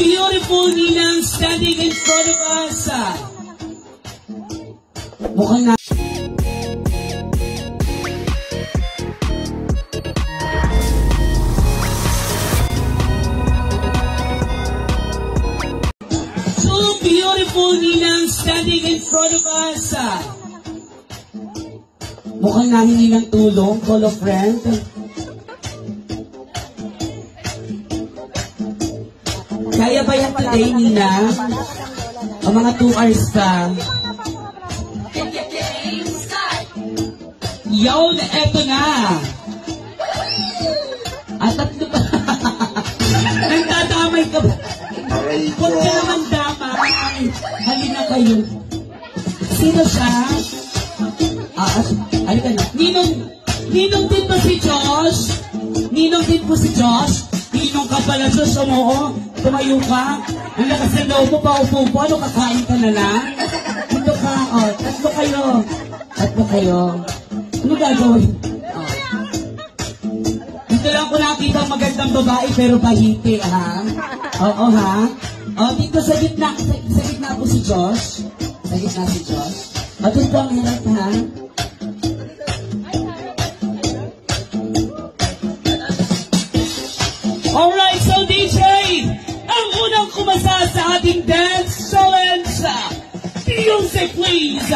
beautiful ninang standing in front of us. Mukhang na... Two beautiful ninang standing in front of us. Mukhang nahingi ng tulong, call a friend. Kaya ba yan today, Nina? O mga 2 hours pa? Yun, eto na! At tatlo pa. Nagdadamay ka ba? Huwag ka naman damay. Halina kayo. Sino siya? Halika na. Ninong din ba si Josh? Ninong din po si Josh? Ninong ka pala, Josh, oo. Tumayo ka. Ang lakas ng loob mo, paupo po. Ano, kakain ka na lang? Dito ka, tatlo kayo. Tatlo kayo. Ano gagawin? Dito lang ko nakita magandang babae, pero pahiti, ha? Oo, ha? Dito sa gitna po si Josh. Sa gitna si Josh. Doon po ang hirap, ha? Alright, so DJ, ang unang kumasa sa ating dance challenge. Music, please.